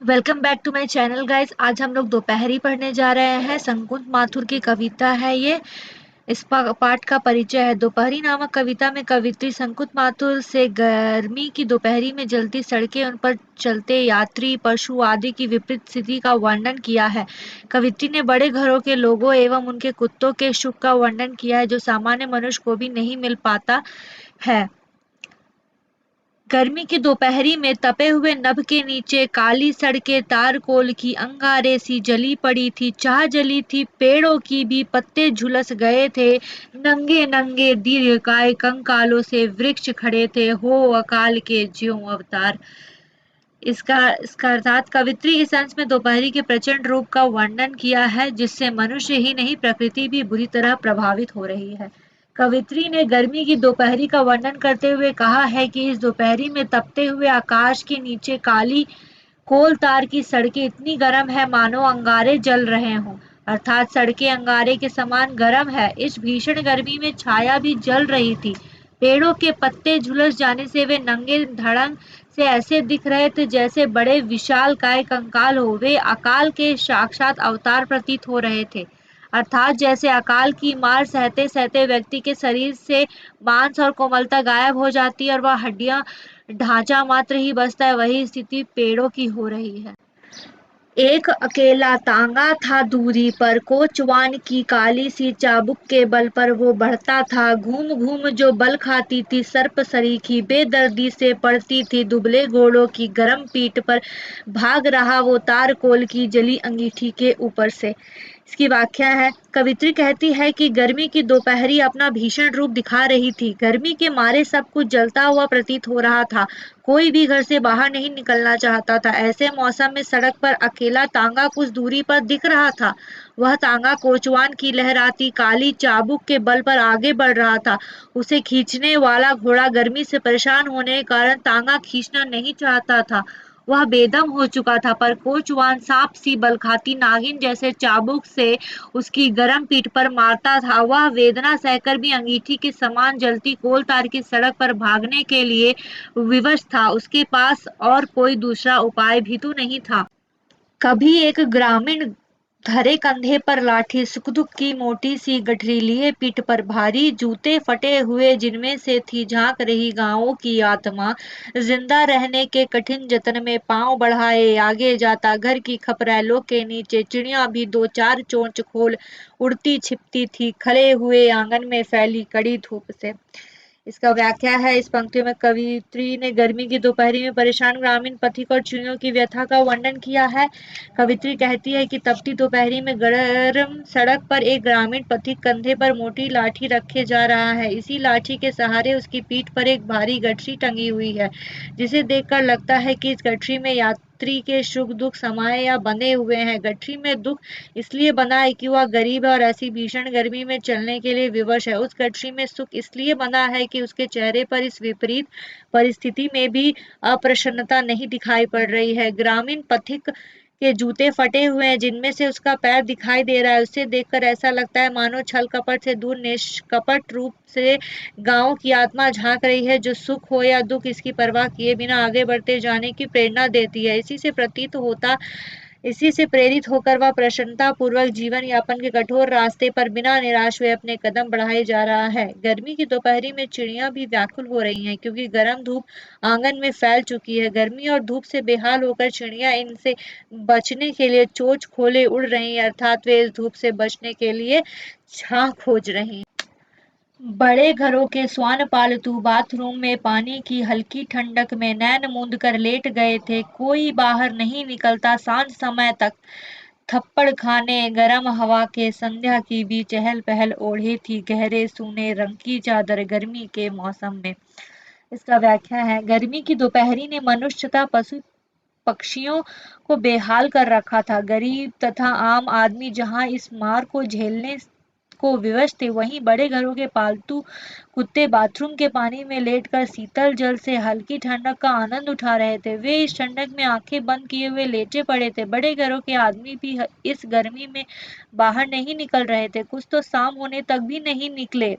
Welcome back to my channel guys. आज हम लोग दोपहरी पढ़ने जा रहे हैं। संकुच माथुर की कविता है ये। इस पाठ का परिचय है। दोपहरी नामक कविता में कवित्री संकुच माथुर से गर्मी की दोपहरी में जलती सड़कें, उन पर चलते यात्री, पशु आदि की विपरीत स्थिति का वर्णन किया है। कवित्री ने बड़े घरों के लोगों एवं उनके कुत्तों के सुख का वर्णन किया है, जो सामान्य मनुष्य को भी नहीं मिल पाता है। गर्मी की दोपहरी में तपे हुए नभ के नीचे काली सड़कें तारकोल की अंगारे सी जली पड़ी थी, चाह जली थी, पेड़ों की भी पत्ते झुलस गए थे, नंगे नंगे दीर्घकाय कंकालों से वृक्ष खड़े थे, हो अकाल के ज्यों अवतार। इसका अर्थात कवित्री इस अंश में दोपहरी के प्रचंड रूप का वर्णन किया है, जिससे मनुष्य ही नहीं प्रकृति भी बुरी तरह प्रभावित हो रही है। कवित्री ने गर्मी की दोपहरी का वर्णन करते हुए कहा है कि इस दोपहरी में तपते हुए आकाश के नीचे काली कोल तार की सड़कें इतनी गर्म है मानो अंगारे जल रहे हों, अर्थात सड़कें अंगारे के समान गर्म है। इस भीषण गर्मी में छाया भी जल रही थी। पेड़ों के पत्ते झुलस जाने से वे नंगे धड़ंग से ऐसे दिख रहे थे जैसे बड़े विशालकाय कंकाल हो। वे अकाल के साक्षात अवतार प्रतीत हो रहे थे, अर्थात जैसे अकाल की मार सहते सहते व्यक्ति के शरीर से मांस और कोमलता गायब हो जाती है और वह हड्डियां ढांचा मात्र ही बचता है, वही स्थिति पेड़ों की हो रही है। एक अकेला तांगा था दूरी पर, कोचवान की काली सी चाबुक के बल पर वो बढ़ता था, घूम घूम जो बल खाती थी सर्प सरीखी, बेदर्दी से पड़ती थी दुबले घोड़ों की गरम पीठ पर, भाग रहा वो तारकोल की जली अंगीठी के ऊपर से। इसकी व्याख्या है। कवित्री कहती है कि गर्मी की दोपहरी अपना भीषण रूप दिखा रही थी। गर्मी के मारे सब कुछ जलता हुआ प्रतीत हो रहा था। कोई भी घर से बाहर नहीं निकलना चाहता था। ऐसे मौसम में सड़क पर अकेला तांगा कुछ दूरी पर दिख रहा था। वह तांगा कोचवान की लहराती काली चाबुक के बल पर आगे बढ़ रहा था। उसे खींचने वाला घोड़ा गर्मी से परेशान होने के कारण तांगा खींचना नहीं चाहता था। वह बेदम हो चुका था, पर कोचवान सांप सी बल खाती नागिन जैसे चाबुक से उसकी गर्म पीठ पर मारता था। वह वेदना सहकर भी अंगीठी के समान जलती कोल तार की सड़क पर भागने के लिए विवश था। उसके पास और कोई दूसरा उपाय भी तो नहीं था। कभी एक ग्रामीण धरे कंधे पर लाठी, सुख दुख की मोटी सी गठरी लिए पीठ पर भारी, जूते फटे हुए जिनमें से थी झांक रही गांवों की आत्मा, जिंदा रहने के कठिन जतन में पांव बढ़ाए आगे जाता। घर की खपरेलों के नीचे चिड़िया भी दो चार चोंच खोल उड़ती छिपती थी, खड़े हुए आंगन में फैली कड़ी धूप से। इसका व्याख्या है। इस पंक्तियों में कवित्री ने गर्मी की दोपहरी में परेशान ग्रामीण पथिक और चिड़ियों की व्यथा का वर्णन किया है। कवित्री कहती है कि तपती दोपहरी में गर्म सड़क पर एक ग्रामीण पथिक कंधे पर मोटी लाठी रखे जा रहा है। इसी लाठी के सहारे उसकी पीठ पर एक भारी गठरी टंगी हुई है, जिसे देखकर लगता है कि इस गठरी में यात्री के सुख दुख समाये या बंधे हुए हैं। गठरी में दुख इसलिए बंधा है कि वह गरीब है और ऐसी भीषण गर्मी में चलने के लिए विवश है। उस गठरी में सुख इसलिए बंधा है कि उसके चेहरे पर इस विपरीत परिस्थिति में भी अप्रसन्नता नहीं दिखाई पड़ रही है। ग्रामीण पथिक के जूते फटे हुए हैं, जिनमें से उसका पैर दिखाई दे रहा है। उसे देखकर ऐसा लगता है मानो छल कपट से दूर निष्कपट रूप से गांव की आत्मा झांक रही है, जो सुख हो या दुख इसकी परवाह किए बिना आगे बढ़ते जाने की प्रेरणा देती है। इसी से प्रेरित होकर वह प्रसन्नता पूर्वक जीवन यापन के कठोर रास्ते पर बिना निराश हुए अपने कदम बढ़ाए जा रहा है। गर्मी की दोपहरी में चिड़ियां भी व्याकुल हो रही हैं, क्योंकि गर्म धूप आंगन में फैल चुकी है। गर्मी और धूप से बेहाल होकर चिड़ियां इनसे बचने के लिए चोंच खोले उड़ रही हैं, अर्थात वे इस धूप से बचने के लिए छां खोज रही हैं। बड़े घरों के श्वान पालतू बाथरूम में पानी की हल्की ठंडक में नैन मूंद कर लेट गए थे। कोई बाहर नहीं निकलता। सांझ समय तक थप्पड़ खाने गर्म हवा के संध्या की भी चहल पहल ओढ़ी थी, गहरे सूने रंग की चादर गर्मी के मौसम में। इसका व्याख्या है। गर्मी की दोपहरी ने मनुष्य तथा पशु पक्षियों को बेहाल कर रखा था। गरीब तथा आम आदमी जहां इस मार को झेलने को विवश थे, वहीं बड़े घरों के पालतू कुत्ते बाथरूम के पानी में लेटकर शीतल जल से हल्की ठंडक का आनंद उठा रहे थे। वे इस ठंडक में आंखें बंद किए हुए लेटे पड़े थे। बड़े घरों के आदमी भी इस गर्मी में बाहर नहीं निकल रहे थे। कुछ तो शाम होने तक भी नहीं निकले।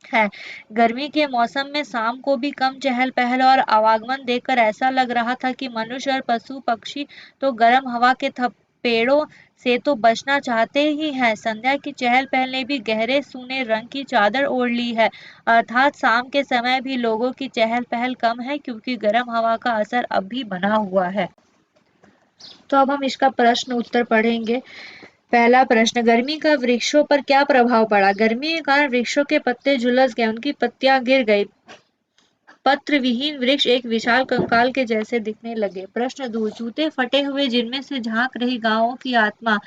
है। गर्मी के मौसम में शाम को भी कम चहल पहल और आवागमन देखकर ऐसा लग रहा था कि मनुष्य और पशु पक्षी तो गर्म हवा के थपेड़ों से तो बचना चाहते ही हैं। संध्या की चहल पहल ने भी गहरे सूने रंग की चादर ओढ़ ली है। अर्थात शाम के समय भी लोगों की चहल पहल कम है, क्योंकि गर्म हवा का असर अब भी बना हुआ है। तो अब हम इसका प्रश्न उत्तर पढ़ेंगे। पहला प्रश्न, गर्मी का वृक्षों पर क्या प्रभाव पड़ा? गर्मी के कारण वृक्षों के पत्ते झुलस गए, उनकी पत्तियां गिर गई, पत्र विहीन वृक्ष एक विशाल कंकाल के जैसे दिखने लगे। प्रश्न 2, जूते फटे हुए जिनमें से झांक रही गांवों की आत्मा,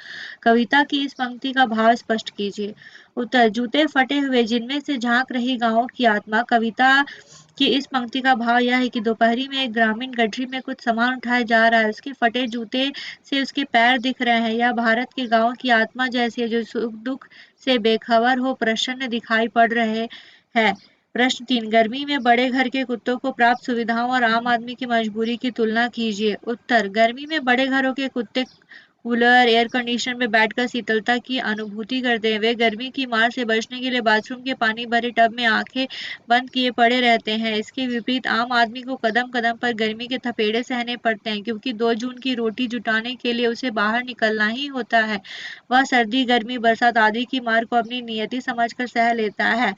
कविता की इस पंक्ति का भाव स्पष्ट कीजिए। उत्तर, जूते फटे हुए जिनमें से झांक रही गांवों की आत्मा, कविता कि इस पंक्ति का भाव यह है कि दोपहरी में एक ग्रामीण गठरी में कुछ सामान उठाया जा रहा है। उसके फटे जूते से उसके पैर दिख रहे हैं। यह भारत के गांव की आत्मा जैसी है, जो सुख दुख से बेखबर हो, प्रसन्न दिखाई पड़ रहे हैं। प्रश्न 3, गर्मी में बड़े घर के कुत्तों को प्राप्त सुविधाओं और आम आदमी की मजबूरी की तुलना कीजिए। उत्तर, गर्मी में बड़े घरों के कुत्ते कूलर, एयर कंडीशनर में बैठकर शीतलता की अनुभूति करते हैं। वे गर्मी की मार से बचने के लिए बाथरूम के पानी भरे टब में आंखें बंद किए पड़े रहते हैं। इसके विपरीत आम आदमी को कदम कदम पर गर्मी के थपेड़े सहने पड़ते हैं, क्योंकि 2 जून की रोटी जुटाने के लिए उसे बाहर निकलना ही होता है। वह सर्दी, गर्मी, बरसात आदि की मार को अपनी नियति समझकर सह लेता है।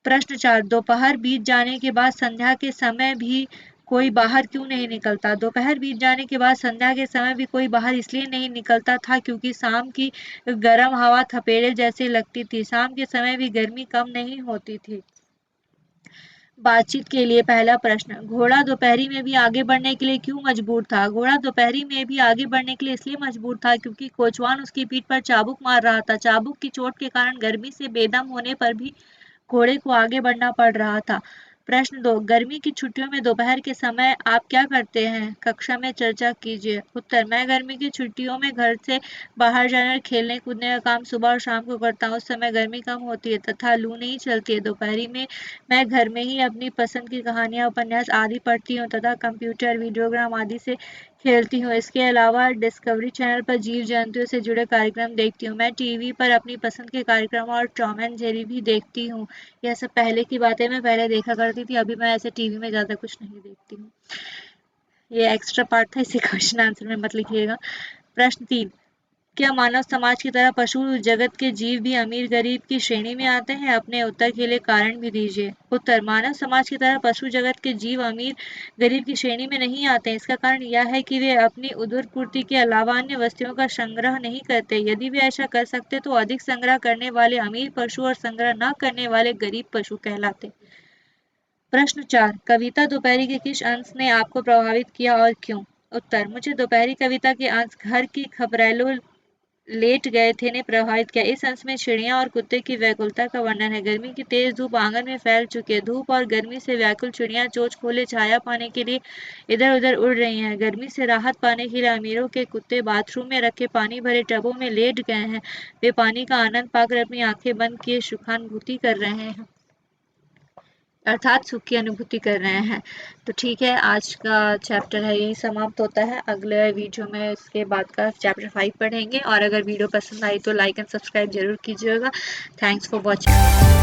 प्रश्न 4, दोपहर बीत जाने के बाद संध्या के समय भी कोई बाहर क्यों नहीं निकलता? दोपहर बीत जाने के बाद संध्या के समय भी कोई बाहर इसलिए नहीं निकलता था क्योंकि शाम की गर्म हवा थपेड़े जैसे लगती थी। शाम के समय भी गर्मी कम नहीं होती थी। बातचीत के लिए पहला प्रश्न, घोड़ा दोपहरी में भी आगे बढ़ने के लिए क्यों मजबूर था? घोड़ा दोपहरी में भी आगे बढ़ने के लिए इसलिए मजबूर था क्योंकि कोचवान उसकी पीठ पर चाबुक मार रहा था। चाबुक की चोट के कारण गर्मी से बेदम होने पर भी घोड़े को आगे बढ़ना पड़ रहा था। प्रश्न 2, गर्मी की छुट्टियों में दोपहर के समय आप क्या करते हैं? कक्षा में चर्चा कीजिए। उत्तर, मैं गर्मी की छुट्टियों में घर से बाहर जाने और खेलने कूदने का काम सुबह और शाम को करता हूँ। उस समय गर्मी कम होती है तथा लू नहीं चलती है। दोपहरी में मैं घर में ही अपनी पसंद की कहानियाँ, उपन्यास आदि पढ़ती हूँ तथा कंप्यूटर, वीडियोग्राम आदि से खेलती हूँ। इसके अलावा डिस्कवरी चैनल पर जीव जंतुओं से जुड़े कार्यक्रम देखती हूँ। मैं टीवी पर अपनी पसंद के कार्यक्रम और टॉम एंड जेरी भी देखती हूँ। यह सब पहले की बातें मैं पहले देखा करती थी, अभी मैं ऐसे टीवी में ज़्यादा कुछ नहीं देखती हूँ। ये एक्स्ट्रा पार्ट था, इसे क्वेश्चन आंसर में मत लिखिएगा। प्रश्न 3, क्या मानव समाज की तरह पशु जगत के जीव भी अमीर गरीब की श्रेणी में आते हैं? अपने उत्तर के लिए कारण भी दीजिए। उत्तर, मानव समाज की तरह पशु जगत के जीव अमीर गरीब की श्रेणी में नहीं आते हैं। इसका कारण यह है कि वे अपनी उदरपूर्ति के अलावा अन्य वस्तुओं का संग्रह नहीं करते। यदि वे ऐसा कर सकते तो अधिक संग्रह करने वाले अमीर पशु और संग्रह न करने वाले गरीब पशु कहलाते। प्रश्न 4, कविता दोपहरी के किस अंश ने आपको प्रभावित किया और क्यों? उत्तर, मुझे दोपहरी कविता के अंश घर की खबरेलों लेट गए थे ने प्रभावित किया। इस अंश में चिड़िया और कुत्ते की व्याकुलता का वर्णन है। गर्मी की तेज धूप आंगन में फैल चुकी है। धूप और गर्मी से व्याकुल चिड़िया चोंच खोले छाया पाने के लिए इधर उधर उड़ रही हैं। गर्मी से राहत पाने के लिए अमीरों के कुत्ते बाथरूम में रखे पानी भरे टबों में लेट गए हैं। वे पानी का आनंद पाकर अपनी आंखें बंद किए सुखानुभूति कर रहे हैं, अर्थात सुख की अनुभूति कर रहे हैं। तो ठीक है, आज का चैप्टर है यही समाप्त होता है। अगले वीडियो में इसके बाद का चैप्टर 5 पढ़ेंगे, और अगर वीडियो पसंद आई तो लाइक एंड सब्सक्राइब जरूर कीजिएगा। Thanks for watching.